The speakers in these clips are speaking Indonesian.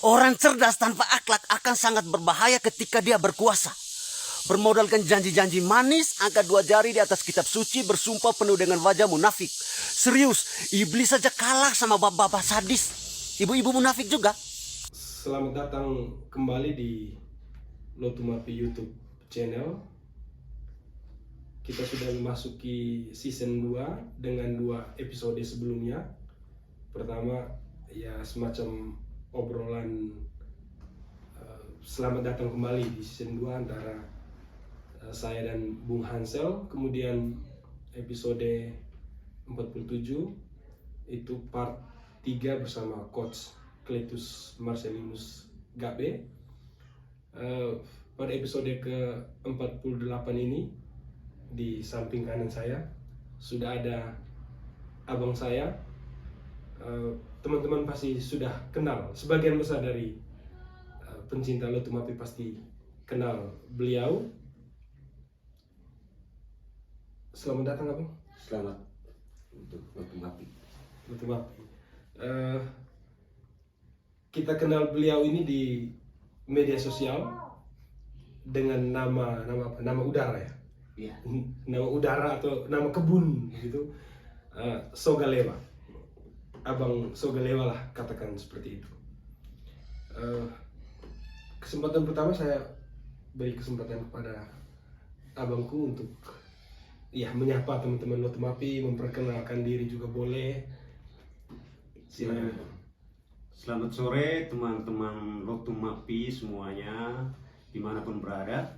Orang cerdas tanpa akhlak akan sangat berbahaya ketika dia berkuasa. Bermodalkan janji-janji manis, angkat dua jari di atas kitab suci, bersumpah penuh dengan wajah munafik. Serius, iblis saja kalah sama bapak-bapak sadis. Ibu-ibu munafik juga. Selamat datang kembali di Lotumapi YouTube channel. Kita sudah memasuki season 2 dengan 2 episode sebelumnya. Pertama, ya semacam obrolan selamat datang kembali di season 2 antara saya dan Bung Hansel. Kemudian episode 47 itu part 3 bersama Coach Cletus Marcelinus Gabe. Pada episode ke-48 ini, di samping kanan saya sudah ada abang saya. Teman-teman pasti sudah kenal, sebagian besar dari pencinta Lotumapi pasti kenal beliau. Selamat datang abang. Selamat untuk Lotumapi. Kita kenal beliau ini di media sosial dengan nama udara ya. Iya. Nama udara atau nama kebun gitu. Sogalewa. Abang Sogalewa lah, katakan seperti itu. Kesempatan pertama saya beri kesempatan kepada abangku untuk menyapa teman-teman Lotumapi, memperkenalkan diri juga boleh. Silakan. Selamat sore teman-teman Lotumapi semuanya, dimanapun berada.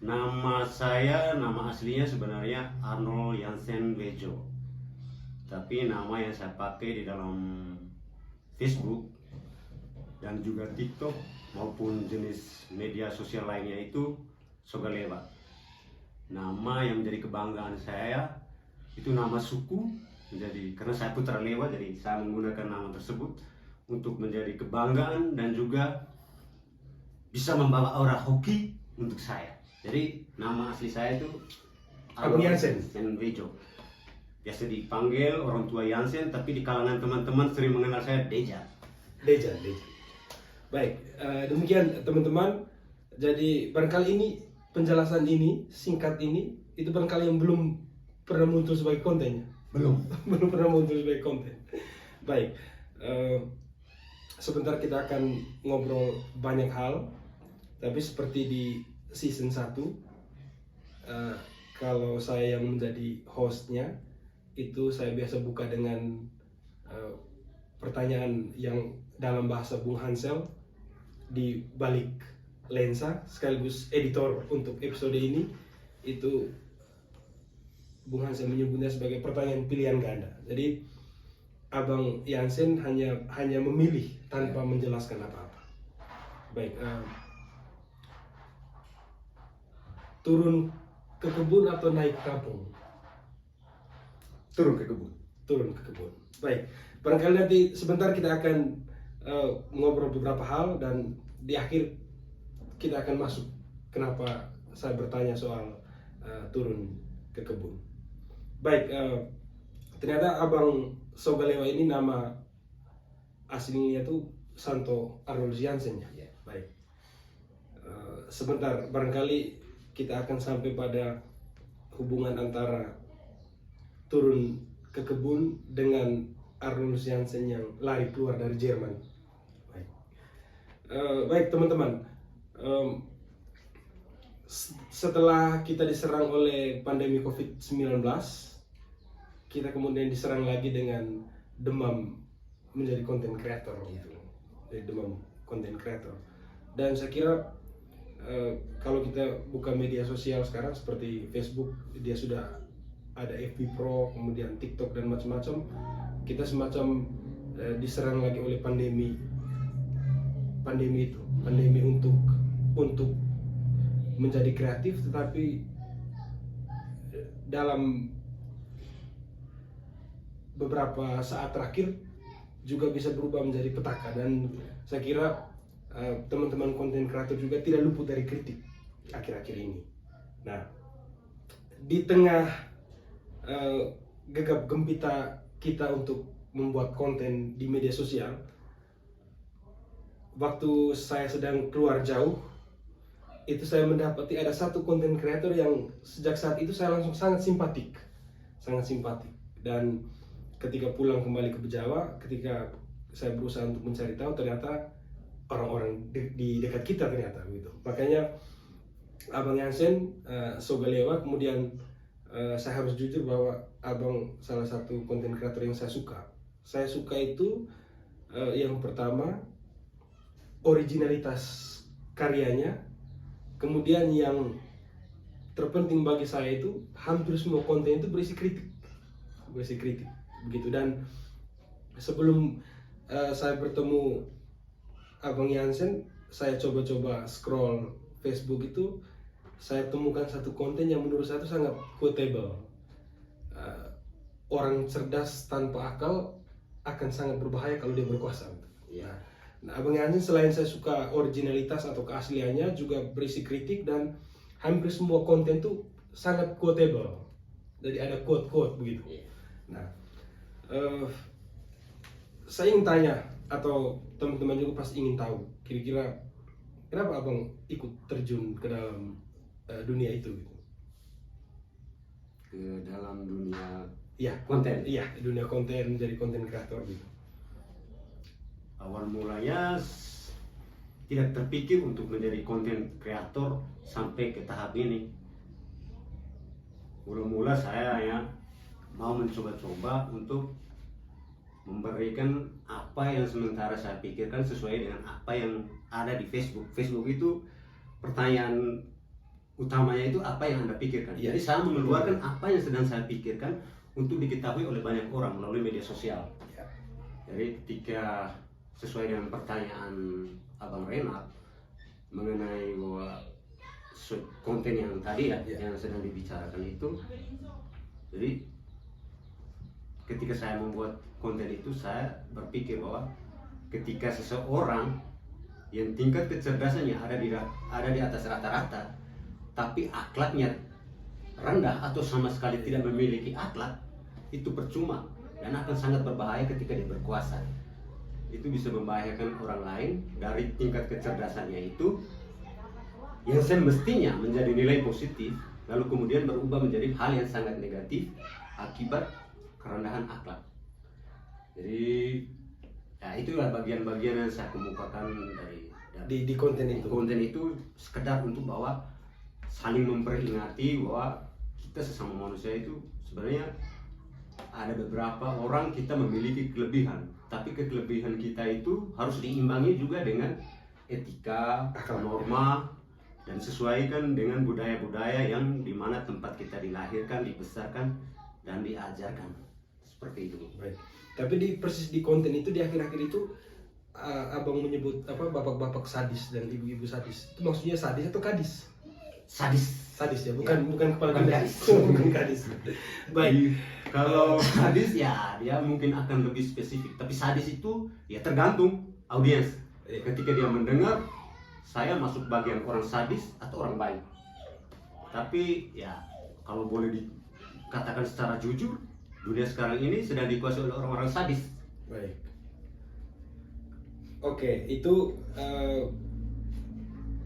Nama aslinya sebenarnya Arnold Jansen Bejo. Tapi nama yang saya pakai di dalam Facebook dan juga TikTok maupun jenis media sosial lainnya itu Sogalewa. Nama yang menjadi kebanggaan saya itu nama suku. Jadi karena saya putra Lewa, jadi saya menggunakan nama tersebut untuk menjadi kebanggaan dan juga bisa membawa aura hoki untuk saya. Jadi nama asli saya itu Arnold Jansen Bejo. Biasa dipanggil orang tua Jansen, tapi di kalangan teman-teman sering mengenal saya Deja. Baik, demikian teman-teman. Jadi barangkali ini penjelasan ini singkat ini itu barangkali yang belum pernah muncul sebagai kontennya. Belum pernah muncul sebagai konten. Baik, sebentar kita akan ngobrol banyak hal, tapi seperti di season 1, kalau saya yang menjadi hostnya, itu saya biasa buka dengan pertanyaan yang dalam bahasa Bung Hansel di balik lensa, sekaligus editor untuk episode ini. Itu Bung Hansel menyebutnya sebagai pertanyaan pilihan ganda. Jadi abang Jansen hanya memilih tanpa menjelaskan apa-apa. Baik, turun ke kebun atau naik kampung? Turun ke kebun. Baik, barangkali nanti sebentar kita akan ngobrol beberapa hal, dan di akhir kita akan masuk kenapa saya bertanya soal turun ke kebun. Baik, ternyata abang Sogalewa ini nama aslinya tuh Santo Arnold Jansen ya. Baik, sebentar barangkali kita akan sampai pada hubungan antara turun ke kebun dengan Arnold Jansen yang lari keluar dari Jerman. Baik teman-teman, setelah kita diserang oleh pandemi COVID-19, kita kemudian diserang lagi dengan demam menjadi content creator. Demam content creator. Dan saya kira kalau kita buka media sosial sekarang seperti Facebook, dia sudah ada FB Pro, kemudian TikTok dan macam-macam. Kita semacam diserang lagi oleh pandemi untuk menjadi kreatif, tetapi dalam beberapa saat terakhir juga bisa berubah menjadi petaka. Dan saya kira teman-teman konten kreator juga tidak luput dari kritik akhir-akhir ini. Nah, di tengah gegap gempita kita untuk membuat konten di media sosial, waktu saya sedang keluar jauh, itu saya mendapati ada satu konten kreator yang sejak saat itu saya langsung sangat simpatik. Dan ketika pulang kembali ke Jawa, ketika saya berusaha untuk mencari tahu, ternyata orang-orang di dekat kita ternyata gitu. Makanya Abang Yansen, Sogalewa, kemudian saya harus jujur bahwa Abang salah satu konten kreator yang saya suka. Saya suka itu yang pertama originalitas karyanya, kemudian yang terpenting bagi saya itu hampir semua konten itu berisi kritik begitu. Dan sebelum saya bertemu Abang Yansen, saya coba-coba scroll Facebook itu, saya temukan satu konten yang menurut saya itu sangat quotable. Orang cerdas tanpa akal akan sangat berbahaya kalau dia berkuasa. Nah, Abang Yansen selain saya suka originalitas atau keasliannya, juga berisi kritik dan hampir semua konten itu sangat quotable. Jadi ada quote-quote begitu. Nah, saya ingin tanya, atau teman-teman juga pasti ingin tahu, kira-kira kenapa Abang ikut terjun ke dalam dunia itu? Ke dalam dunia Ya, konten. Iya, dunia konten, jadi konten kreator gitu. Awal mulanya tidak terpikir untuk menjadi konten kreator sampai ke tahap ini. Mula-mula saya ya mau mencoba-coba untuk memberikan apa yang sementara saya pikirkan sesuai dengan apa yang ada di Facebook. Facebook itu pertanyaan utamanya itu apa yang Anda pikirkan. Ya. Jadi saya mengeluarkan apa yang sedang saya pikirkan untuk diketahui oleh banyak orang melalui media sosial. Ya. Jadi ketika sesuai dengan pertanyaan Abang Renat mengenai bahwa konten yang tadi ya, yang sedang dibicarakan itu, jadi ketika saya membuat konten itu, saya berpikir bahwa ketika seseorang yang tingkat kecerdasannya ada di atas rata-rata, tapi akhlaknya rendah atau sama sekali tidak memiliki akhlak, itu percuma dan akan sangat berbahaya ketika dia berkuasa. Itu bisa membahayakan orang lain dari tingkat kecerdasannya itu yang semestinya menjadi nilai positif, lalu kemudian berubah menjadi hal yang sangat negatif akibat kerendahan akhlak. Jadi ya itulah bagian-bagian yang saya kemukakan dari Di konten itu. Konten itu sekedar untuk bahwa saling memperingati bahwa kita sesama manusia itu sebenarnya ada beberapa orang kita memiliki kelebihan, tapi kelebihan kita itu harus diimbangi juga dengan etika, norma, dan sesuaikan dengan budaya-budaya yang dimana tempat kita dilahirkan, dibesarkan, dan diajarkan. Seperti itu. Baik. Tapi persis di konten itu, di akhir-akhir itu Abang menyebut bapak-bapak sadis dan ibu-ibu sadis. Itu maksudnya sadis atau kadis? Sadis ya, bukan kepala gadis. Bukan kadis. Baik. Kalau sadis ya dia mungkin akan lebih spesifik, tapi sadis itu ya tergantung audiens. Ketika dia mendengar saya masuk bagian orang sadis atau orang baik. Tapi ya kalau boleh dikatakan secara jujur, dunia sekarang ini sedang dikuasai oleh orang-orang sadis. Baik. Oke, itu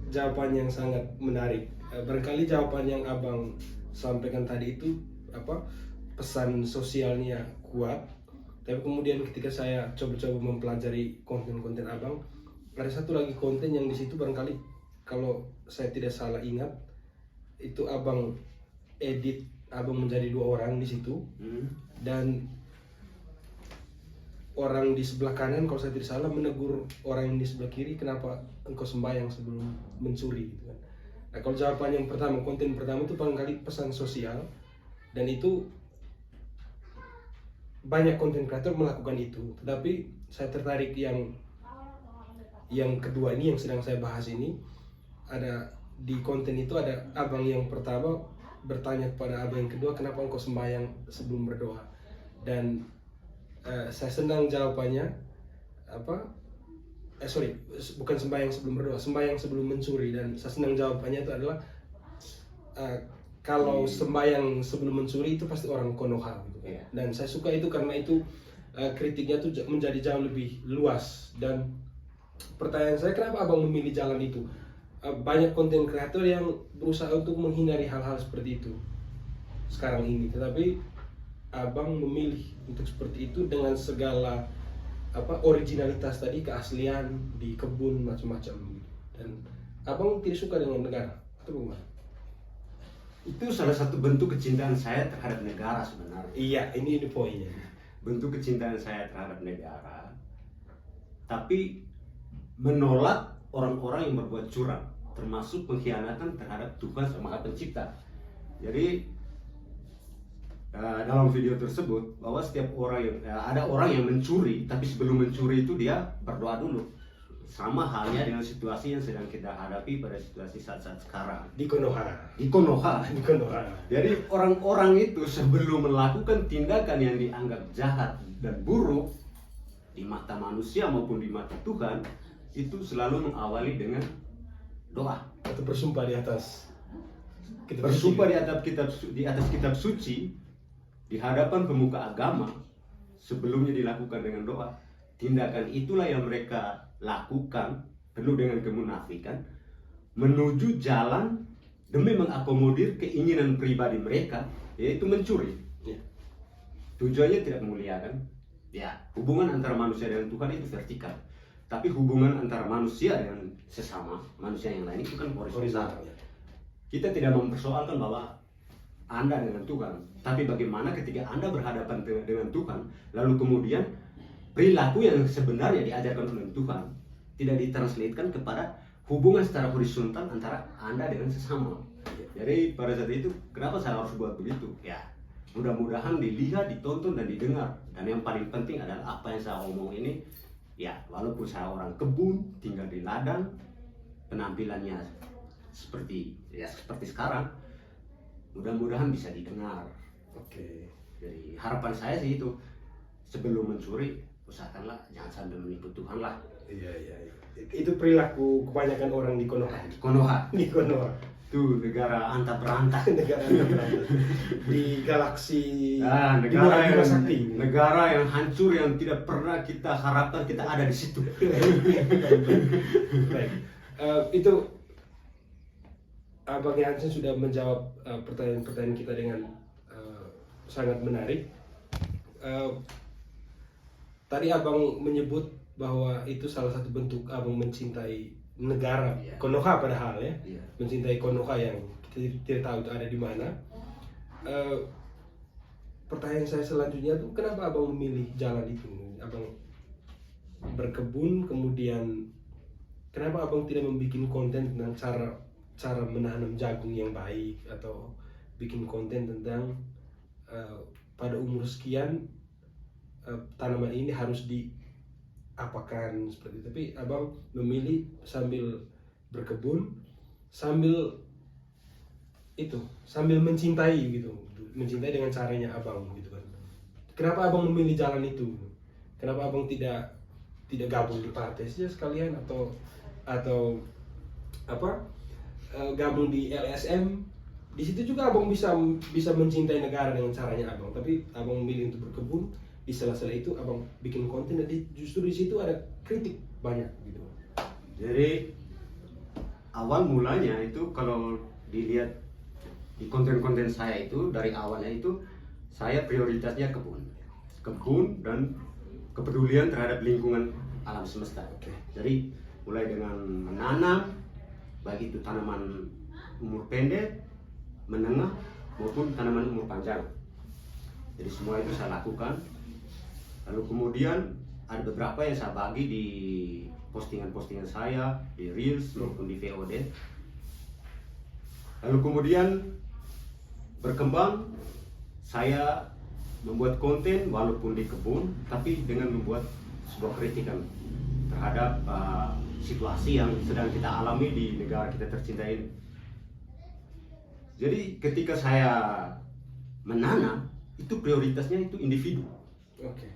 jawaban yang sangat menarik. Barangkali jawaban yang Abang sampaikan tadi itu pesan sosialnya kuat. Tapi kemudian ketika saya coba-coba mempelajari konten-konten Abang, ada satu lagi konten yang di situ barangkali kalau saya tidak salah ingat itu Abang edit, Abang menjadi 2 orang di situ. Dan orang di sebelah kanan kalau saya tidak salah menegur orang yang di sebelah kiri, kenapa engkau sembahyang sebelum mencuri gitu kan. Nah, kalau jawaban yang pertama, konten pertama itu barangkali pesan sosial, dan itu banyak konten kreator melakukan itu. Tetapi saya tertarik yang kedua ini yang sedang saya bahas ini. Ada di konten itu ada Abang yang pertama bertanya kepada Abang yang kedua, kenapa engkau sembahyang sebelum berdoa. Dan saya senang jawabannya, bukan sembahyang sebelum berdoa, sembahyang sebelum mencuri. Dan saya senang jawabannya itu adalah kalau sembahyang sebelum mencuri itu pasti orang Konoha gitu. Dan saya suka itu karena itu kritiknya tuh menjadi jauh lebih luas dan pertanyaan saya, kenapa abang memilih jalan itu? Banyak konten kreator yang berusaha untuk menghindari hal-hal seperti itu sekarang ini, tetapi abang memilih untuk seperti itu dengan segala originalitas tadi, keaslian di kebun macam-macam, dan abang tidak suka dengan negara atau bagaimana? Itu salah satu bentuk kecintaan saya terhadap negara sebenarnya. Iya, ini poinnya. Bentuk kecintaan saya terhadap negara, tapi menolak orang-orang yang berbuat curang, termasuk pengkhianatan terhadap Tuhan Sang Maha Pencipta. Jadi dalam video tersebut bahwa setiap orang yang ada orang yang mencuri, tapi sebelum mencuri itu dia berdoa dulu. Sama halnya dengan situasi yang sedang kita hadapi pada situasi saat-saat sekarang Di Konoha. di Konoha. Di Konoha. Jadi orang-orang itu sebelum melakukan tindakan yang dianggap jahat dan buruk di mata manusia maupun di mata Tuhan, itu selalu mengawali dengan doa. Atau bersumpah di atas kitab Bersumpah suci. di atas kitab suci di hadapan pemuka agama, sebelumnya dilakukan dengan doa. Tindakan itulah yang mereka lakukan penuh dengan kemunafikan, menuju jalan demi mengakomodir keinginan pribadi mereka, yaitu mencuri. Ya. Tujuannya tidak memuliakan. Ya, hubungan antara manusia dengan Tuhan itu vertikal. Tapi hubungan antara manusia dengan sesama manusia yang lain itu kan horizontal. Ya. Kita tidak mempersoalkan bahwa Anda dengan Tuhan, tapi bagaimana ketika Anda berhadapan dengan Tuhan, lalu kemudian perilaku yang sebenarnya diajarkan oleh Tuhan tidak ditranslatekan kepada hubungan secara horizontal antara Anda dengan sesama. Jadi pada saat itu, kenapa saya harus buat begitu? Ya, mudah-mudahan dilihat, ditonton, dan didengar. Dan yang paling penting adalah apa yang saya omong ini, ya walaupun saya orang kebun, tinggal di ladang, penampilannya seperti sekarang, mudah-mudahan bisa didengar. Oke. Jadi harapan saya sih itu, sebelum mencuri usahakanlah jangan sampai menipu Tuhan lah. Iya. Itu perilaku kebanyakan orang di Konoha. Konoha Di Konoha. itu negara antah berantah. Negara di galaksi di negara Bima yang Sakti. negara yang hancur, yang tidak pernah kita harapkan kita ada di situ. Baik. Itu Abang Jansen sudah menjawab pertanyaan-pertanyaan kita dengan sangat menarik. Tadi Abang menyebut bahwa itu salah satu bentuk Abang mencintai negara, Iya. Konoha padahal ya. Iya. Mencintai Konoha yang kita tidak tahu itu ada di mana. Pertanyaan saya selanjutnya tuh, kenapa Abang memilih jalan itu? Abang berkebun, kemudian kenapa Abang tidak membuat konten tentang cara menanam jagung yang baik, atau bikin konten tentang pada umur sekian tanaman ini harus diapakan seperti itu. Tapi Abang memilih sambil berkebun, sambil mencintai gitu, mencintai dengan caranya Abang gitu kan. Kenapa Abang memilih jalan itu? Kenapa Abang tidak gabung di partai saja sekalian, atau gabung di LSM? Di situ juga Abang bisa mencintai negara dengan caranya Abang, tapi Abang memilih untuk berkebun. Di sela-sela itu Abang bikin konten, dan justru di situ ada kritik banyak gitu. Jadi awal mulanya itu kalau dilihat di konten-konten saya itu, dari awalnya itu saya prioritasnya kebun dan kepedulian terhadap lingkungan alam semesta. Oke. Jadi mulai dengan menanam, baik itu tanaman umur pendek, menengah, maupun tanaman umur panjang. Jadi semua itu saya lakukan. Lalu kemudian ada beberapa yang saya bagi di postingan-postingan saya, di Reels maupun di VOD. Lalu kemudian berkembang, saya membuat konten walaupun di kebun, tapi dengan membuat sebuah kritikan terhadap situasi yang sedang kita alami di negara kita tercinta ini. Jadi ketika saya menanam, itu prioritasnya itu individu. Oke.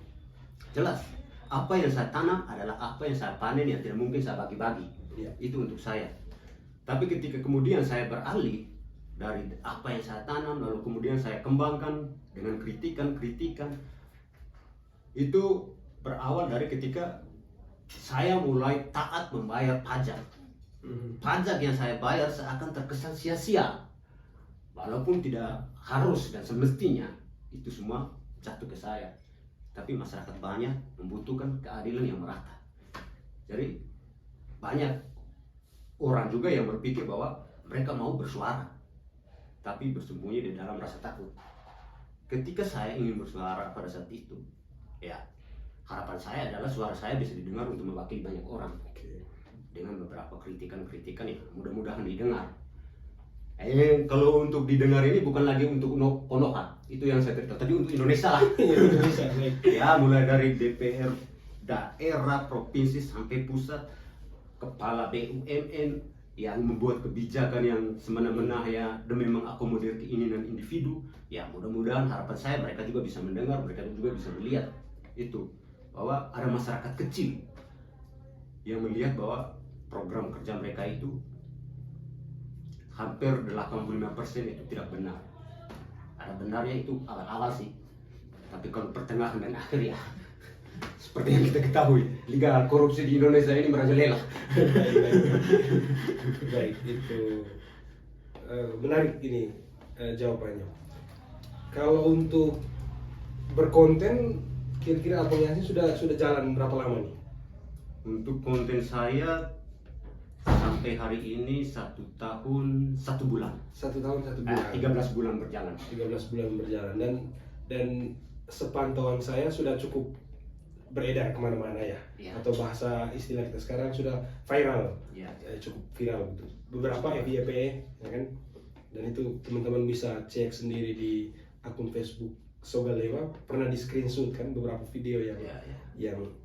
Jelas, apa yang saya tanam adalah apa yang saya panen, yang tidak mungkin saya bagi-bagi. Iya. Itu untuk saya. Tapi ketika kemudian saya beralih dari apa yang saya tanam, lalu kemudian saya kembangkan dengan kritikan-kritikan, itu berawal dari ketika saya mulai taat membayar pajak. Pajak yang saya bayar seakan terkesan sia-sia, walaupun tidak harus dan semestinya itu semua jatuh ke saya. Tapi masyarakat banyak membutuhkan keadilan yang merata. Jadi banyak orang juga yang berpikir bahwa mereka mau bersuara, tapi bersembunyi di dalam rasa takut. Ketika saya ingin bersuara pada saat itu, ya harapan saya adalah suara saya bisa didengar untuk mewakili banyak orang. Dengan beberapa kritikan-kritikan yang mudah-mudahan didengar. Kalau untuk didengar ini bukan lagi untuk Konoha, itu yang saya cerita tadi, untuk Indonesia lah. Indonesia, baik. Ya, mulai dari DPR daerah, provinsi sampai pusat, kepala BUMN yang membuat kebijakan yang semena-mena ya demi mengakomodir keinginan individu. Ya, mudah-mudahan harapan saya mereka juga bisa mendengar, mereka juga bisa melihat itu bahwa ada masyarakat kecil yang melihat bahwa program kerja mereka itu hampir 85% itu tidak benar. Ada benarnya itu awal-awal sih, tapi kalau pertengahan dan akhir ya seperti yang kita ketahui, liga korupsi di Indonesia ini merajalela. Baik, itu menarik ini jawabannya. Kalau untuk berkonten, kira-kira Abang Yasin sudah jalan berapa lama nih? Untuk konten saya sampai hari ini 1 tahun 1 bulan. 1 tahun 1 bulan. 13 bulan berjalan. 13 bulan berjalan, dan sepantauan saya sudah cukup beredar kemana-mana ya. Atau bahasa istilah kita sekarang sudah viral. Cukup viral gitu. Beberapa FYP ya kan, dan itu teman-teman bisa cek sendiri di akun Facebook Sogalewa, pernah di screenshot kan beberapa video yang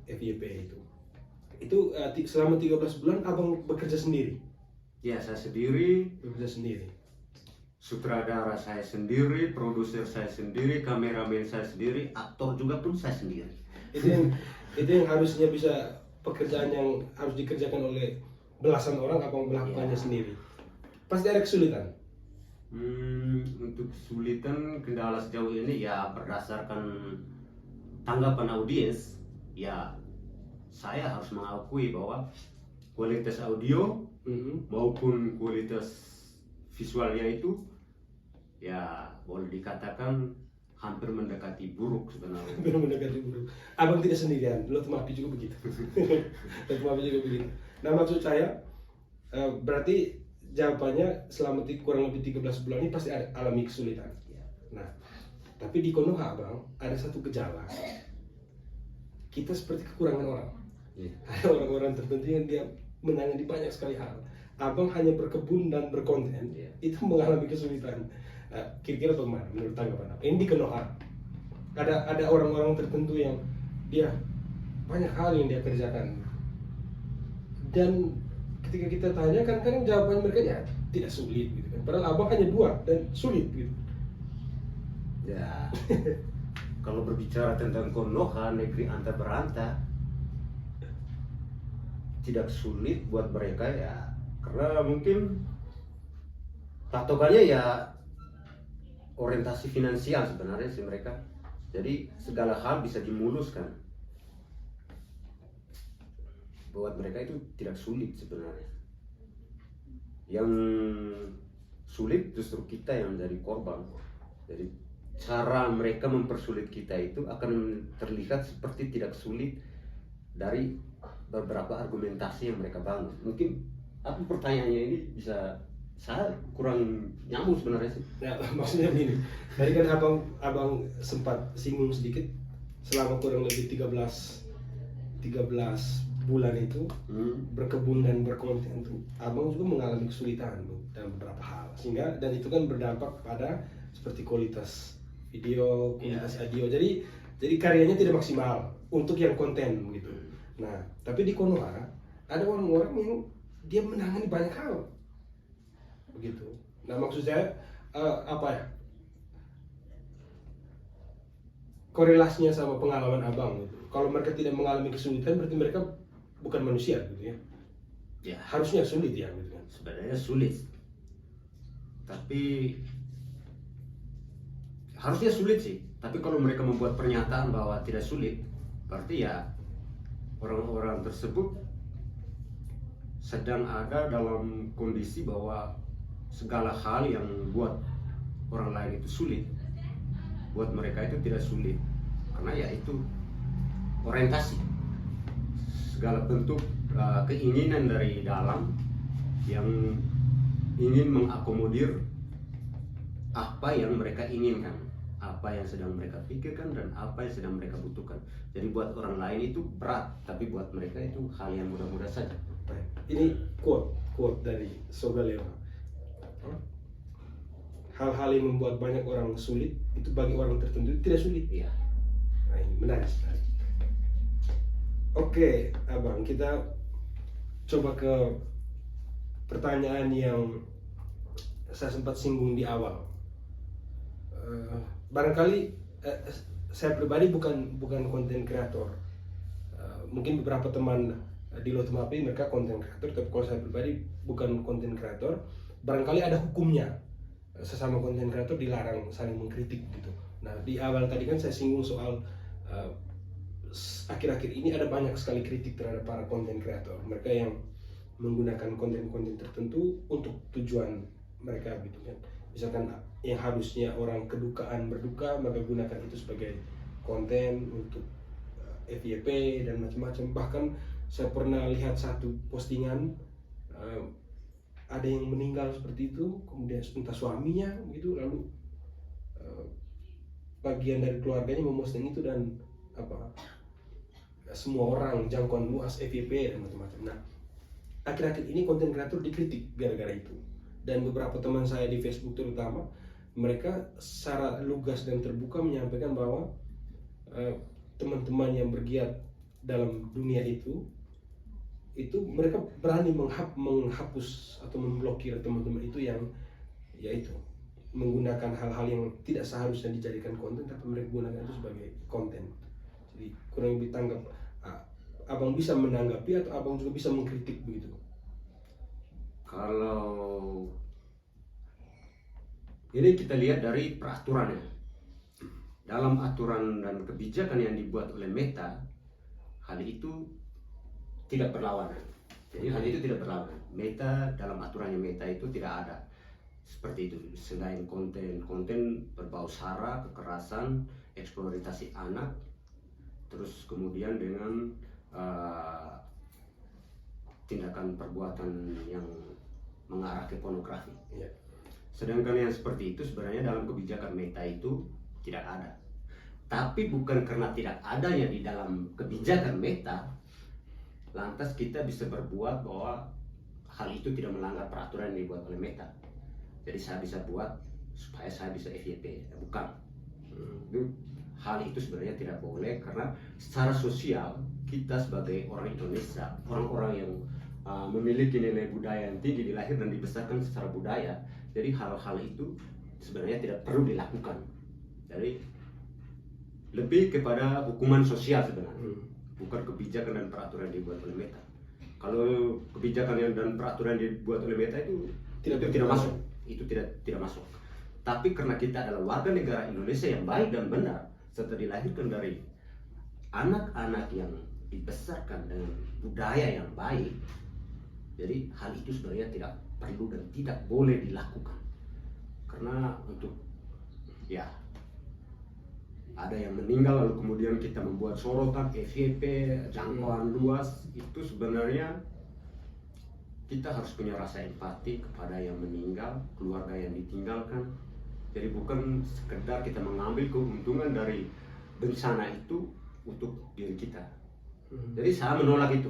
FYP itu selama 13 bulan Abang bekerja sendiri? Ya, saya sendiri. Bekerja sendiri. Sutradara saya sendiri, produser saya sendiri, kameramen saya sendiri, aktor juga pun saya sendiri. Itu yang harusnya bisa pekerjaan yang harus dikerjakan oleh belasan orang, Abang melakukannya sendiri. Pasti ada kesulitan. Untuk kesulitan, kendala sejauh ini ya berdasarkan tanggapan audiens, ya saya harus mengakui bahwa kualitas audio maupun kualitas visualnya itu ya boleh dikatakan hampir mendekati buruk sebenarnya. Hampir mendekati buruk. Abang tidak sendirian, Lot Mapi juga begitu. Lot Mapi juga begitu. Nah, maksud saya berarti jawabannya selama kurang lebih 13 bulan ini pasti alami kesulitan. Nah, tapi di Konoha Abang ada satu gejala. Kita seperti kekurangan orang. Ada orang-orang tertentu yang dia menangani banyak sekali hal. Abang hanya berkebun dan berkonten, itu mengalami kesulitan. Kira-kira bagaimana menurut tanggapan Abang? Ini di Konoha ada orang-orang tertentu yang dia banyak hal yang dia kerjakan, dan ketika kita tanya kan kadang jawaban mereka ya tidak sulit gitu kan. Padahal Abang hanya 2 dan sulit gitu. Ya, kalau berbicara tentang Konoha, negeri antar berantah, tidak sulit buat mereka ya, karena mungkin patokannya ya orientasi finansial sebenarnya sih mereka. Jadi segala hal bisa dimuluskan. Buat mereka itu tidak sulit sebenarnya. Yang sulit justru kita yang menjadi korban. Jadi cara mereka mempersulit kita itu akan terlihat seperti tidak sulit dari beberapa argumentasi yang mereka bangun. Mungkin apa pertanyaannya ini bisa saya kurang nyambung sebenarnya sih. Nah, maksudnya begini. Tadi kan abang sempat singgung sedikit selama kurang lebih 13 bulan itu berkebun dan berkonten itu Abang juga mengalami kesulitan dalam beberapa hal, sehingga dan itu kan berdampak pada seperti kualitas video, kualitas audio. Jadi karyanya tidak maksimal untuk yang konten gitu. Nah, tapi di Konoha ada orang-orang yang dia menangani banyak hal begitu. Nah, maksud saya apa ya, korelasinya sama pengalaman Abang gitu. Kalau mereka tidak mengalami kesulitan berarti mereka bukan manusia gitu ya. Ya, Harusnya sulit ya gitu kan. sebenarnya sulit. Tapi harusnya sulit sih. Tapi kalau mereka membuat pernyataan bahwa tidak sulit, berarti ya orang-orang tersebut sedang ada dalam kondisi bahwa segala hal yang buat orang lain itu sulit, buat mereka itu tidak sulit, karena ya itu orientasi, segala bentuk keinginan dari dalam yang ingin mengakomodir apa yang mereka inginkan, apa yang sedang mereka pikirkan, dan apa yang sedang mereka butuhkan. Jadi buat orang lain itu berat, tapi buat mereka itu hal yang mudah-mudah saja. Ini quote dari Sogaleva. Hal-hal yang membuat banyak orang sulit itu bagi orang tertentu tidak sulit. Iya. Nah, ini menarik sekali. Oke, Abang, kita coba ke pertanyaan yang saya sempat singgung di awal. Barangkali saya pribadi bukan konten kreator. Mungkin beberapa teman di Lotomapi mereka konten kreator, tapi kalau saya pribadi bukan konten kreator. Barangkali ada hukumnya, sesama konten kreator dilarang saling mengkritik gitu. Nah, di awal tadi kan saya singgung soal akhir-akhir ini ada banyak sekali kritik terhadap para konten kreator, mereka yang menggunakan konten-konten tertentu untuk tujuan mereka gitu kan. Misalkan yang harusnya orang kedukaan berduka, maka gunakan itu sebagai konten untuk FYP dan macam-macam. Bahkan saya pernah lihat satu postingan, ada yang meninggal seperti itu, kemudian entah suaminya gitu, lalu bagian dari keluarganya memposting itu, dan semua orang jangkauan luas FYP dan macam-macam. Nah, akhir-akhir ini konten kreator dikritik gara-gara itu, dan beberapa teman saya di Facebook terutama, mereka secara lugas dan terbuka menyampaikan bahwa teman-teman yang bergiat dalam dunia itu mereka berani menghapus atau memblokir teman-teman itu yang yaitu menggunakan hal-hal yang tidak seharusnya dijadikan konten, tapi mereka gunakan itu sebagai konten. Jadi kurang lebih tanggap, Abang bisa menanggapi atau Abang juga bisa mengkritik begitu? Kalau ini kita lihat dari peraturannya, dalam aturan dan kebijakan yang dibuat oleh Meta, hal itu tidak berlawanan. Jadi hal itu tidak berlawanan. Meta, dalam aturannya Meta itu tidak ada seperti itu. Selain konten berbau sara, kekerasan, eksploitasi anak, terus kemudian dengan tindakan perbuatan yang mengarah ke pornografi. Ya. Sedangkan yang seperti itu sebenarnya dalam kebijakan Meta itu tidak ada. Tapi bukan karena tidak adanya di dalam kebijakan Meta, lantas kita bisa berbuat bahwa hal itu tidak melanggar peraturan yang dibuat oleh Meta. Jadi saya bisa buat supaya saya bisa FYP, bukan. Hal itu sebenarnya tidak boleh, karena secara sosial kita sebagai orang Indonesia, orang-orang yang memiliki nilai budaya yang tinggi, dilahir dan dibesarkan secara budaya, jadi hal-hal itu sebenarnya tidak perlu dilakukan. Jadi lebih kepada hukuman sosial sebenarnya, bukan kebijakan dan peraturan yang dibuat oleh Meta. Kalau kebijakan dan peraturan yang dibuat oleh Meta itu tidak masuk, itu tidak masuk. Tapi karena kita adalah warga negara Indonesia yang baik dan benar, serta dilahirkan dari anak-anak yang dibesarkan dengan budaya yang baik, jadi hal itu sebenarnya tidak perlu dan tidak boleh dilakukan. Karena untuk ya ada yang meninggal lalu kemudian kita membuat sorotan FYP jangkauan luas, itu sebenarnya kita harus punya rasa empati kepada yang meninggal, keluarga yang ditinggalkan. Jadi bukan sekedar kita mengambil keuntungan dari bencana itu untuk diri kita. Jadi saya menolak itu.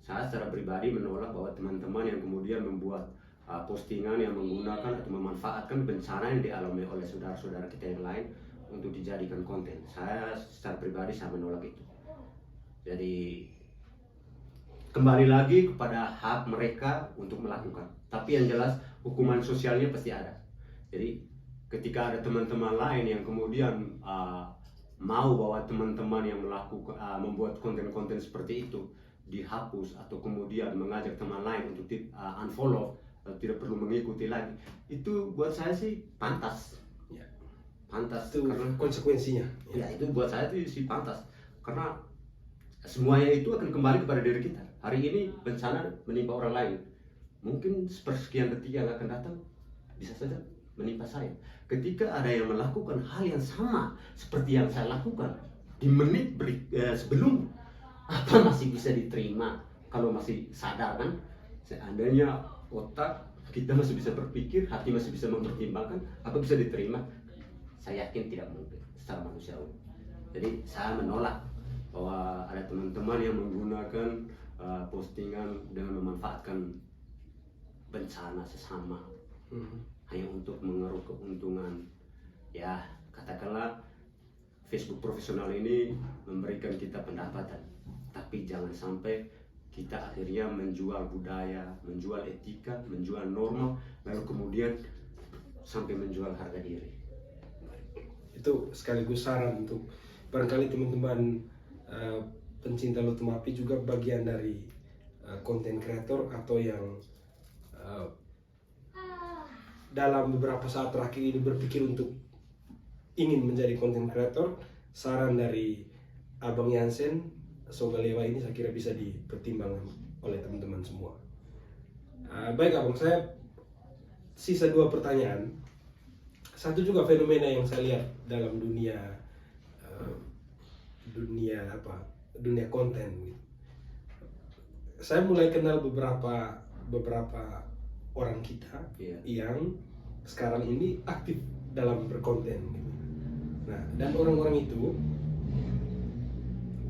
Saya secara pribadi menolak bahwa teman-teman yang kemudian membuat postingan yang menggunakan atau memanfaatkan bencana yang dialami oleh saudara-saudara kita yang lain untuk dijadikan konten. Saya secara pribadi saya menolak itu. Jadi kembali lagi kepada hak mereka untuk melakukan. Tapi yang jelas hukuman sosialnya pasti ada. Jadi ketika ada teman-teman lain yang kemudian mau bahwa teman-teman yang melakukan membuat konten-konten seperti itu dihapus, atau kemudian mengajak teman lain untuk unfollow atau tidak perlu mengikuti lagi, itu buat saya sih pantas. Ya. Pantas Itu karena konsekuensinya. ya itu buat saya itu sih pantas, karena semuanya itu akan kembali kepada diri kita. Hari ini bencana menimpa orang lain, mungkin sepersekian detik yang akan datang bisa saja menimpa saya. Ketika ada yang melakukan hal yang sama seperti yang saya lakukan di menit sebelum, apa masih bisa diterima kalau masih sadar kan? Seandainya otak kita masih bisa berpikir, hati masih bisa mempertimbangkan, apa bisa diterima? Saya yakin tidak mungkin secara manusiawi. Jadi saya menolak bahwa ada teman-teman yang menggunakan postingan dengan memanfaatkan bencana sesama hanya untuk mengeruk keuntungan. Ya, katakanlah Facebook profesional ini memberikan kita pendapatan, tapi jangan sampai kita akhirnya menjual budaya, menjual etika, menjual norma, lalu kemudian sampai menjual harga diri. Itu sekaligus saran untuk barangkali teman-teman pencinta Lotu Mapi, juga bagian dari konten kreator atau yang dalam beberapa saat terakhir ini berpikir untuk ingin menjadi konten kreator. Saran dari Abang Yansen Sogalewa ini saya kira bisa dipertimbangkan oleh teman-teman semua. Baik Abang, saya sisa 2 pertanyaan. Satu juga fenomena yang saya lihat dalam dunia konten gitu. Saya mulai kenal beberapa orang kita yang sekarang ini aktif dalam berkonten gitu. Nah, dan orang-orang itu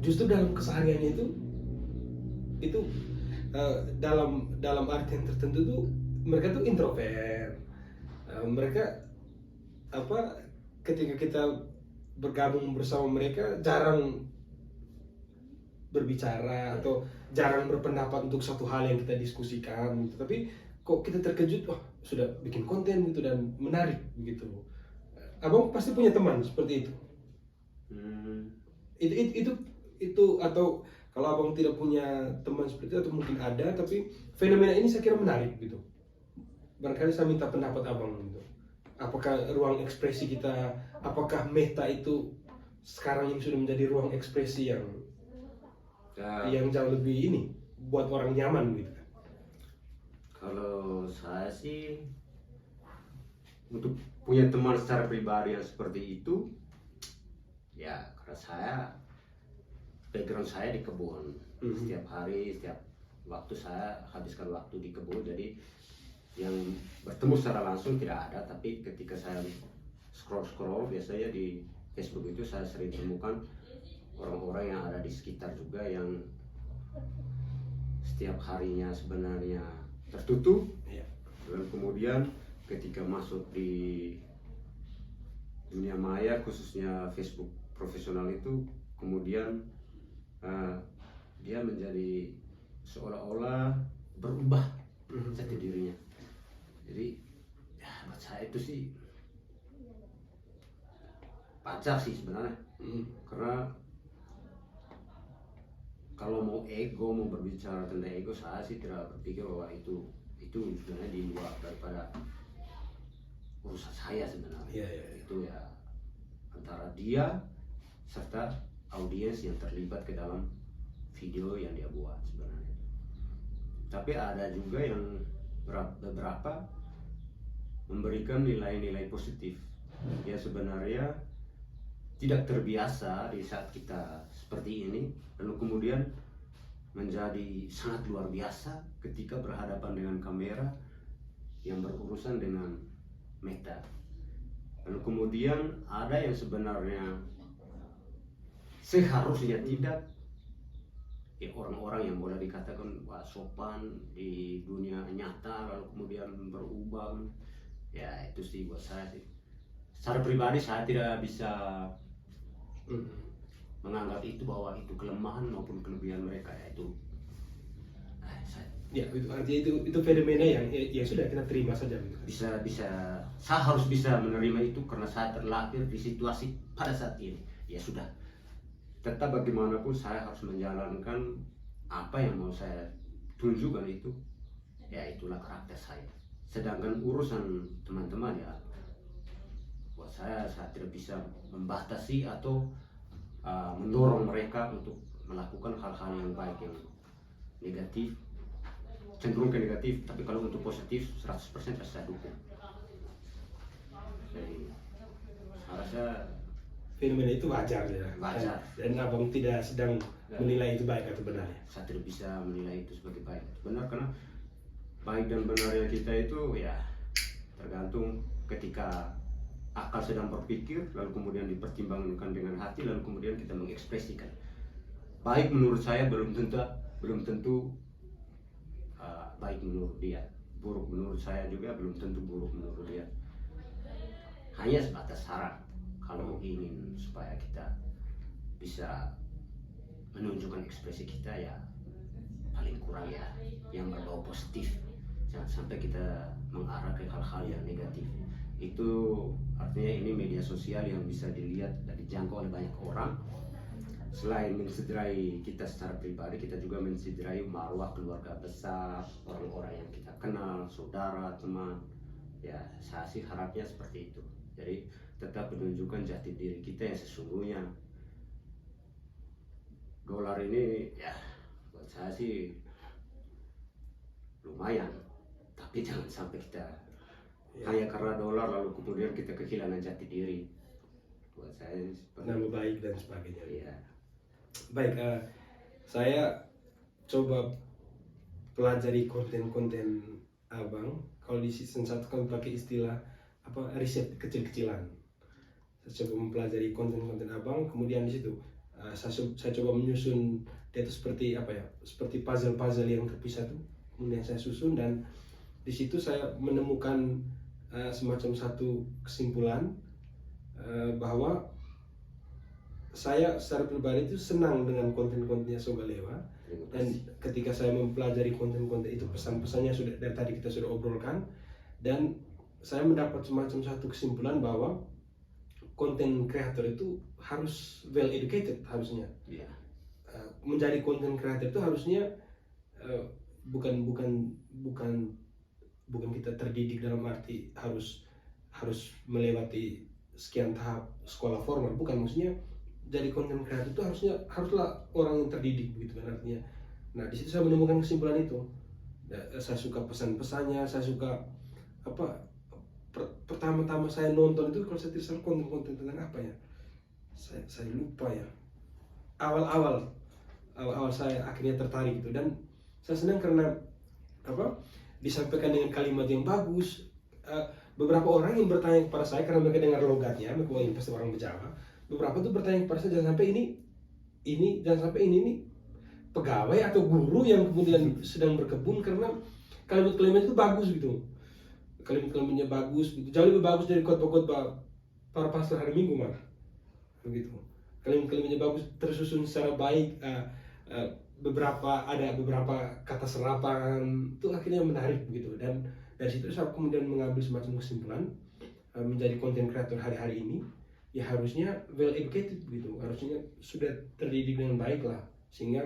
justru dalam kesehariannya itu dalam artian tertentu tuh mereka tuh introvert. Mereka ketika kita bergabung bersama mereka jarang berbicara atau jarang berpendapat untuk satu hal yang kita diskusikan gitu. Tapi kok kita terkejut, wah sudah bikin konten gitu dan menarik begitu. Abang pasti punya teman seperti itu. Itu atau kalau abang tidak punya teman seperti itu, atau mungkin ada, tapi fenomena ini saya kira menarik gitu. Barangkali saya minta pendapat abang gitu. Apakah ruang ekspresi kita, apakah meta itu sekarang ini sudah menjadi ruang ekspresi yang jauh lebih ini buat orang nyaman gitu? Kalau saya sih untuk punya teman secara pribadi yang seperti itu, ya karena saya background saya di kebun. Setiap hari, setiap waktu saya habiskan waktu di kebun, jadi yang bertemu secara langsung tidak ada. Tapi ketika saya scroll biasanya di Facebook itu saya sering temukan orang-orang yang ada di sekitar juga yang setiap harinya sebenarnya tertutup, dan kemudian ketika masuk di dunia maya khususnya Facebook profesional itu, kemudian dia menjadi seolah-olah berubah jati dirinya. Jadi ya buat saya itu sih wajar sih sebenarnya. Karena kalau mau berbicara tentang ego, saya sih tidak berpikir bahwa itu sebenarnya di luar daripada urusan saya sebenarnya. Itu ya antara dia serta audiens yang terlibat ke dalam video yang dia buat sebenarnya. Tapi ada juga yang beberapa memberikan nilai-nilai positif. Ya sebenarnya tidak terbiasa di saat kita seperti ini, lalu kemudian menjadi sangat luar biasa ketika berhadapan dengan kamera yang berurusan dengan meta. Lalu kemudian ada yang sebenarnya seharusnya tidak, ya orang-orang yang boleh dikatakan wah sopan di dunia nyata, lalu kemudian berubah. Ya itu sih buat saya sih, secara pribadi saya tidak bisa menganggap itu bahwa itu kelemahan maupun kelebihan mereka. Ya itu ya itu artinya itu fenomena yang ya sudah kita terima saja. Bisa saya harus bisa menerima itu karena saya terlahir di situasi pada saat ini. Ya sudah, tetap bagaimanapun saya harus menjalankan apa yang mau saya tunjukkan itu. Ya itulah karakter saya. Sedangkan urusan teman-teman ya saya tidak bisa membatasi atau mendorong mereka untuk melakukan hal-hal yang baik, yang negatif cenderung ke negatif, tapi kalau untuk positif 100% saya dukung. Jadi saya rasa fenomena itu wajar ya. Wajar. Dan abang tidak sedang menilai itu baik atau benar ya. saya tidak bisa menilai itu sebagai baik benar, karena baik dan benarnya kita itu ya tergantung ketika akal sedang berpikir, lalu kemudian dipertimbangkan dengan hati, lalu kemudian kita mengekspresikan. Baik menurut saya belum tentu baik menurut dia, buruk menurut saya juga belum tentu buruk menurut dia. Hanya sebatas saran kalau ingin supaya kita bisa menunjukkan ekspresi kita, ya paling kurang ya yang berbau positif, jangan sampai kita mengarah ke hal-hal yang negatif. Itu artinya ini media sosial yang bisa dilihat dan dijangkau oleh banyak orang. Selain mensiderai kita secara pribadi, kita juga mensiderai marwah keluarga besar, orang-orang yang kita kenal, saudara, teman. Ya, saya sih harapnya seperti itu. Jadi tetap menunjukkan jati diri kita yang sesungguhnya. Dolar ini ya buat saya sih lumayan, tapi jangan sampai kita hanya karena dolar lalu kemudian kita kehilangan jati diri. Buat saya seperti Nama baik dan sebagainya. Iya. Baik, saya coba pelajari konten-konten abang. Kalau di season 1 kan pakai istilah apa, riset kecil-kecilan. Saya coba mempelajari konten-konten abang, kemudian di situ saya coba menyusun dia itu seperti apa ya, seperti puzzle-puzzle yang terpisah tuh. Kemudian saya susun dan di situ saya menemukan semacam satu kesimpulan bahwa saya secara pribadi itu senang dengan konten-kontennya Sogalewa, dan ketika saya mempelajari konten-konten itu, pesan-pesannya sudah dari tadi kita sudah obrolkan, dan saya mendapat semacam satu kesimpulan bahwa konten kreator itu harus well educated harusnya. Iya. Menjadi konten kreator itu harusnya bukan kita terdidik dalam arti harus melewati sekian tahap sekolah formal, bukan. Maksudnya jadi konten kreator itu haruslah orang yang terdidik, begitu kan artinya. Nah, di situ saya menemukan kesimpulan itu. Saya suka pesan-pesannya, saya suka apa, pertama-tama saya nonton itu, kalau saya tidak salah konten-konten tentang apa ya, saya lupa ya. Awal-awal saya akhirnya tertarik itu, dan saya senang karena apa, disampaikan dengan kalimat yang bagus. Beberapa orang yang bertanya kepada saya karena mereka dengar logatnya, mereka ini pasti orang Jawa. Beberapa tuh bertanya kepada saya, jangan sampai ini pegawai atau guru yang kemudian sedang berkebun, karena kalimat-kalimat itu bagus gitu. Kalimat-kalimatnya bagus gitu. Jauh lebih bagus dari khotbah-khotbah para pastor hari Minggu malah. Begitu. Kalimat-kalimatnya bagus, tersusun secara baik. Ada beberapa kata serapan itu akhirnya menarik begitu, dan dari situ saya kemudian mengambil semacam kesimpulan, menjadi konten kreator hari-hari ini ya harusnya well educated begitu, harusnya sudah terdidik dengan baik lah, sehingga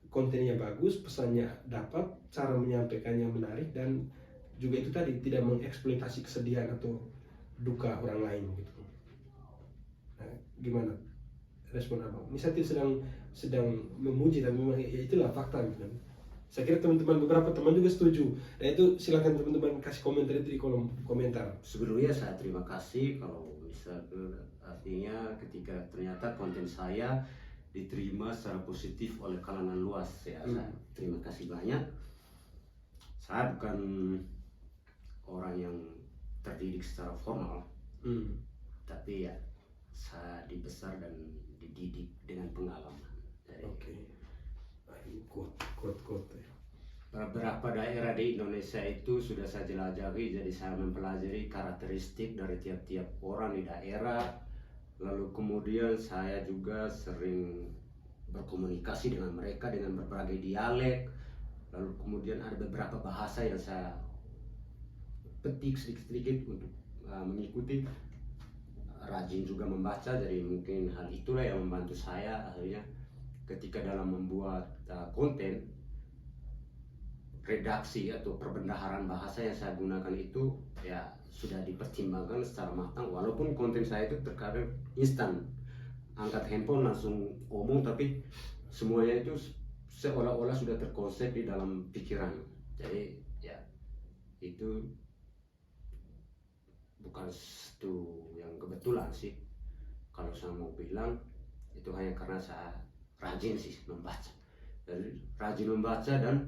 kontennya bagus, pesannya dapat, cara menyampaikannya menarik, dan juga itu tadi tidak mengeksploitasi kesedihan atau duka orang lain gitu. Nah, gimana respon abang? Ini saya tidak sedang memuji, tapi memang ya itulah fakta gitu kan. Saya kira beberapa teman juga setuju. Nah itu silakan teman-teman kasih komentar itu di kolom komentar. Sebelumnya saya terima kasih kalau bisa, artinya ketika ternyata konten saya diterima secara positif oleh kalangan luas ya. Saya terima kasih banyak. Saya bukan orang yang terdidik secara formal, tapi ya saya dibesar dan dididik dengan pengalaman. Oke. Quote. Beberapa daerah di Indonesia itu sudah saya jelajahi, jadi saya mempelajari karakteristik dari tiap-tiap orang di daerah. Lalu kemudian saya juga sering berkomunikasi dengan mereka dengan berbagai dialek. Lalu kemudian ada beberapa bahasa yang saya petik sedikit-sedikit untuk mengikuti. Rajin juga membaca, jadi mungkin hal itulah yang membantu saya akhirnya ketika dalam membuat konten, redaksi atau perbendaharaan bahasa yang saya gunakan itu ya sudah dipertimbangkan secara matang. Walaupun konten saya itu terkadang instan, angkat handphone langsung ngomong, tapi semuanya itu seolah-olah sudah terkonsep di dalam pikiran. Jadi ya itu bukan satu yang kebetulan sih. Kalau saya mau bilang itu hanya karena saya rajin sih membaca. Jadi rajin membaca, dan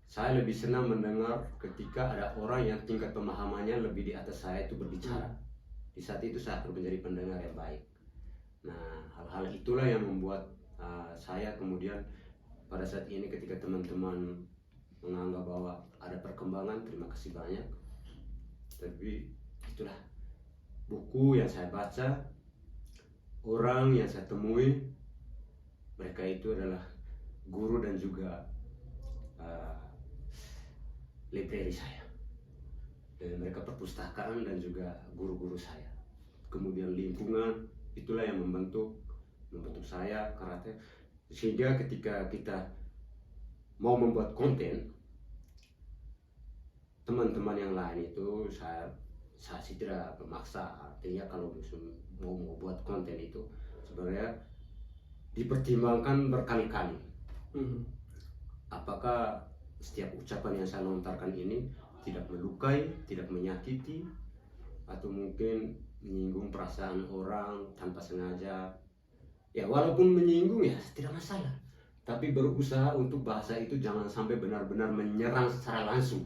saya lebih senang mendengar ketika ada orang yang tingkat pemahamannya lebih di atas saya itu berbicara. Di saat itu saya akan menjadi pendengar yang baik. Nah, hal-hal itulah yang membuat saya kemudian pada saat ini ketika teman-teman menganggap bahwa ada perkembangan, terima kasih banyak. Tapi itulah buku yang saya baca, orang yang saya temui, mereka itu adalah guru dan juga library saya. Dan mereka perpustakaan dan juga guru-guru saya. Kemudian lingkungan, itulah yang membentuk saya karate. Sehingga ketika kita mau membuat konten, teman-teman yang lain itu saya sih tidak memaksa. Artinya kalau mau buat konten itu sebenarnya dipertimbangkan berkali-kali. Apakah setiap ucapan yang saya lontarkan ini tidak melukai, tidak menyakiti, atau mungkin menyinggung perasaan orang tanpa sengaja. Ya walaupun menyinggung ya tidak masalah, tapi berusaha untuk bahasa itu jangan sampai benar-benar menyerang secara langsung.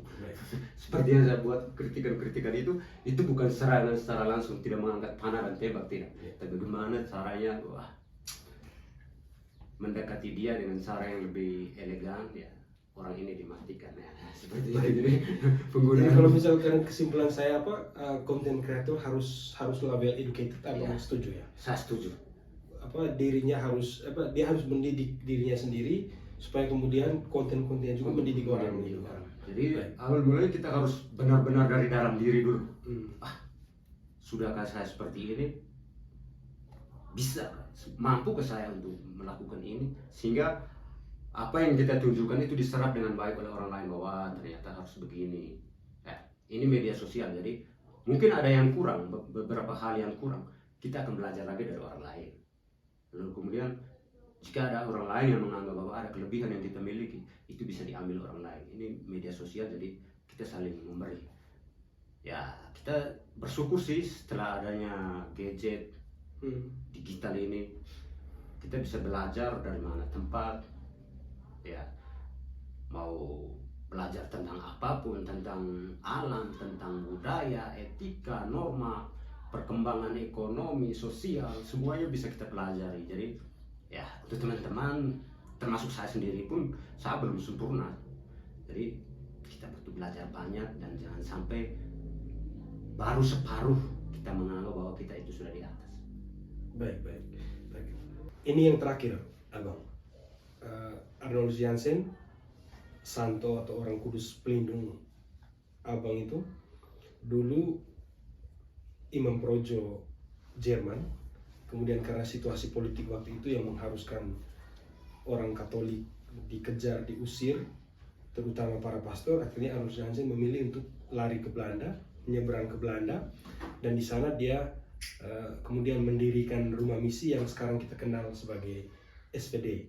Seperti yang saya buat kritikan-kritikan itu bukan serangan secara langsung, tidak mengangkat panah dan tembak, tidak. Tapi bagaimana caranya mendekati dia dengan cara yang lebih elegan, ya orang ini dimatikan ya. Seperti itu. Jadi Jadi kalau misalkan kesimpulan saya konten kreator harus label educated, Iya. setuju ya? Saya setuju. Dirinya harus dia harus mendidik dirinya sendiri supaya kemudian konten-kontennya juga mendidik orang. Jadi awal mulanya kita harus benar-benar dari dalam diri dulu. Sudahkah saya seperti ini? Bisa, mampu ke saya untuk melakukan ini, sehingga apa yang kita tunjukkan itu diserap dengan baik oleh orang lain, bahwa ternyata harus begini. Ini media sosial, jadi mungkin ada yang kurang, beberapa hal yang kurang, kita akan belajar lagi dari orang lain. Lalu kemudian jika ada orang lain yang menganggap bahwa ada kelebihan yang kita miliki, itu bisa diambil orang lain. Ini media sosial, jadi kita saling memberi. Ya kita bersyukur sih setelah adanya gadget digital ini, kita bisa belajar dari mana tempat, ya mau belajar tentang apapun, tentang alam, tentang budaya, etika, norma, perkembangan ekonomi, sosial, semuanya bisa kita pelajari. Jadi ya untuk teman-teman, termasuk saya sendiri pun, saya belum sempurna. Jadi kita butuh belajar banyak, dan jangan sampai baru separuh kita menganggap bahwa kita itu sudah di atas. Baik. Ini yang terakhir, Abang. Arnold Jansen, Santo atau orang kudus pelindung Abang itu dulu Imam Projo Jerman. Kemudian karena situasi politik waktu itu yang mengharuskan orang Katolik dikejar, diusir, terutama para pastor, akhirnya Arnold Jansen memilih untuk lari ke Belanda, menyeberang ke Belanda, dan di sana dia kemudian mendirikan rumah misi yang sekarang kita kenal sebagai SPD.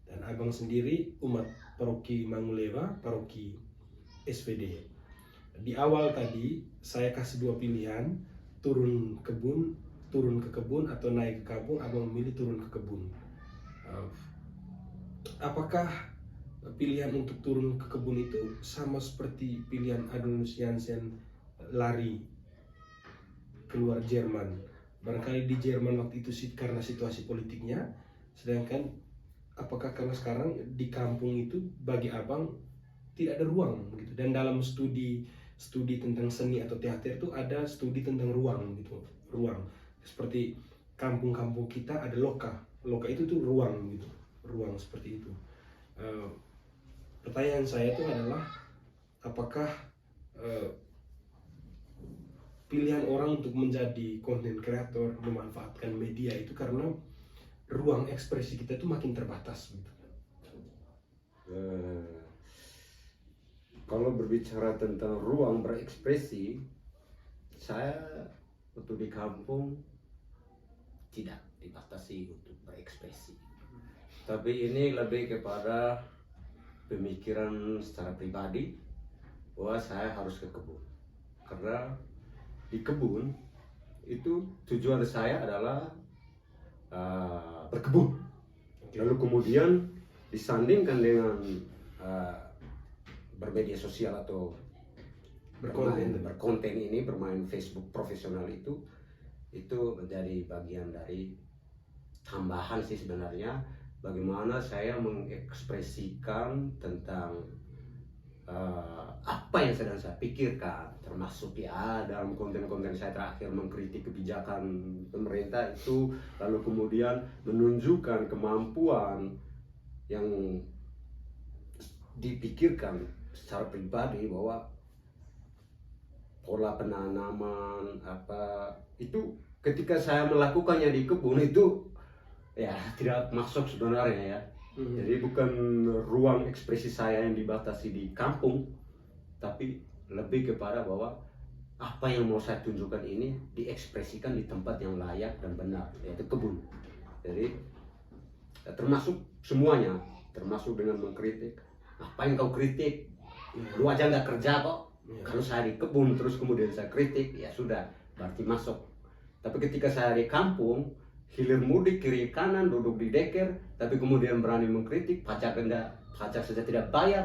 Dan Abang sendiri umat paroki Mangulewa, paroki SPD. Di awal tadi saya kasih dua pilihan, turun ke kebun atau naik ke kampung. Abang memilih turun ke kebun. Apakah pilihan untuk turun ke kebun itu sama seperti pilihan Arnold Jansen lari keluar Jerman? Barangkali di Jerman waktu itu karena situasi politiknya, sedangkan apakah karena sekarang di kampung itu bagi Abang tidak ada ruang gitu. Dan dalam studi tentang seni atau teater itu ada studi tentang ruang gitu. Ruang seperti kampung-kampung kita ada loka itu tuh ruang gitu, ruang seperti itu. Pertanyaan saya itu adalah apakah pilihan orang untuk menjadi content creator, memanfaatkan media itu karena ruang ekspresi kita itu makin terbatas gitu. Kalau berbicara tentang ruang berekspresi, saya waktu di kampung tidak dibatasi untuk berekspresi. Tapi ini lebih kepada pemikiran secara pribadi bahwa saya harus ke kebun. Karena di kebun itu tujuan saya adalah berkebun. Lalu kemudian disandingkan dengan bermedia sosial atau berkonten ini, bermain Facebook profesional itu menjadi bagian dari tambahan sih sebenarnya, bagaimana saya mengekspresikan tentang apa yang sedang saya pikirkan, termasuk ya dalam konten-konten saya terakhir mengkritik kebijakan pemerintah itu, lalu kemudian menunjukkan kemampuan yang dipikirkan secara pribadi bahwa pola penanaman apa itu ketika saya melakukannya di kebun itu ya tidak masuk sebenarnya ya. Jadi bukan ruang ekspresi saya yang dibatasi di kampung, tapi lebih kepada bahwa apa yang mau saya tunjukkan ini diekspresikan di tempat yang layak dan benar, yaitu kebun. Jadi termasuk semuanya, termasuk dengan mengkritik. Apa yang kau kritik? Lu aja nggak kerja kok. Kalau saya di kebun terus kemudian saya kritik, ya sudah, berarti masuk. Tapi ketika saya di kampung, hilir mudik kiri kanan, duduk di deker, tapi kemudian berani mengkritik, pajak saja tidak bayar,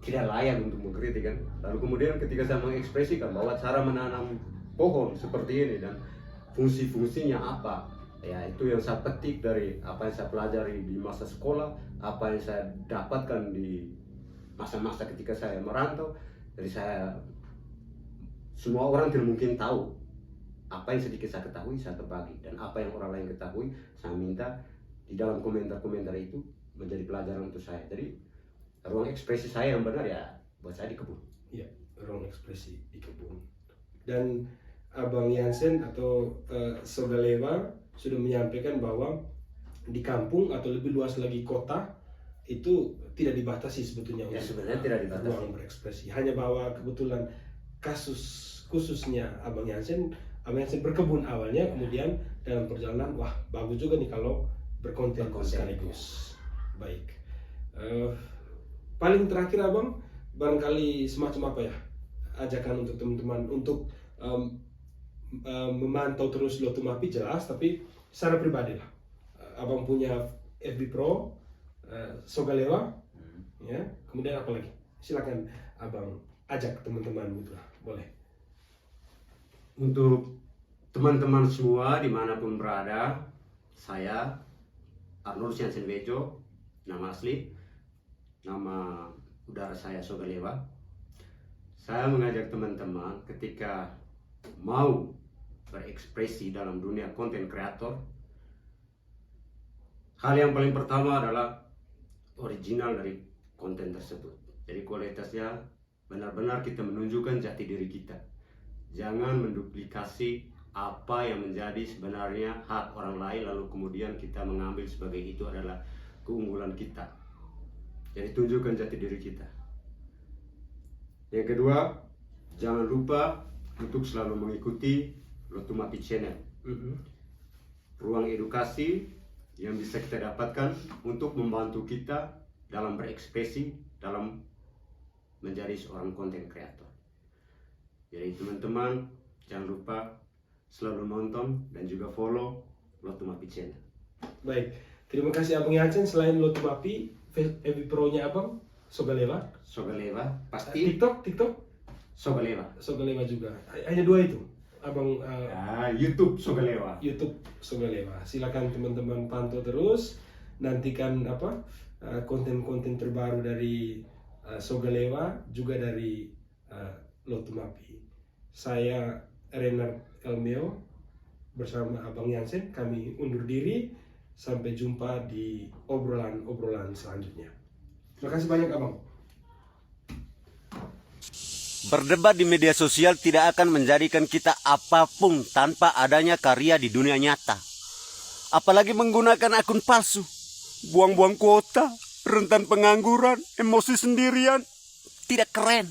tidak layak untuk mengkritik kan. Lalu kemudian ketika saya mengekspresikan bahwa cara menanam pohon seperti ini dan fungsi-fungsinya apa, ya itu yang saya petik dari apa yang saya pelajari di masa sekolah, apa yang saya dapatkan di masa-masa ketika saya merantau. Jadi semua orang tidak mungkin tahu. Apa yang sedikit saya ketahui, saya berbagi. Dan apa yang orang lain ketahui, saya minta di dalam komentar-komentar itu menjadi pelajaran untuk saya. Jadi, ruang ekspresi saya yang benar ya buat saya di kebun. Iya, ruang ekspresi di kebun. Dan Abang Jansen atau Sogalewa sudah menyampaikan bahwa di kampung atau lebih luas lagi kota itu tidak dibatasi sebetulnya. Ya, sebenarnya tidak dibatasi. Ruang berekspresi. Hanya bahwa kebetulan kasus khususnya Abang Jansen berkebun awalnya, kemudian dalam perjalanan, wah bagus juga nih kalau berkonten sekaligus. Baik. Paling terakhir Abang, barangkali semacam apa ya ajakan untuk teman-teman untuk memantau terus Lotumapi jelas, tapi secara pribadi lah. Abang punya FB Pro, Sogalewa, ya. Kemudian apa lagi? Silakan Abang ajak teman-teman gitu lah, boleh. Untuk teman-teman semua dimanapun berada, saya Arnold Jansen Bejo, nama asli, nama udara saya Sogalewa. Saya mengajak teman-teman ketika mau berekspresi dalam dunia konten kreator, hal yang paling pertama adalah original dari konten tersebut. Jadi kualitasnya benar-benar kita menunjukkan jati diri kita. Jangan menduplikasi apa yang menjadi sebenarnya hak orang lain lalu kemudian kita mengambil sebagai itu adalah keunggulan kita. Jadi tunjukkan jati diri kita. Yang kedua, jangan lupa untuk selalu mengikuti Lotumapi Channel. Ruang edukasi yang bisa kita dapatkan untuk membantu kita dalam berekspresi, dalam menjadi seorang konten kreator. Jadi teman-teman jangan lupa selalu nonton dan juga follow Lotumapi Channel. Baik, terima kasih Abang Jansen. Selain Lotumapi, FB Pro-nya Abang Sogalewa. Sogalewa pasti. TikTok Sogalewa juga. Hanya dua itu Abang. YouTube Sogalewa. YouTube Sogalewa. Silakan teman-teman pantau terus. Nantikan konten-konten terbaru dari Sogalewa, juga dari Lotumapi. Saya Renard Elmeo bersama Abang Jansen, kami undur diri. Sampai jumpa di obrolan-obrolan selanjutnya. Terima kasih banyak Abang. Berdebat di media sosial tidak akan menjadikan kita apapun tanpa adanya karya di dunia nyata. Apalagi menggunakan akun palsu. Buang-buang kuota, rentan pengangguran, emosi sendirian. Tidak keren.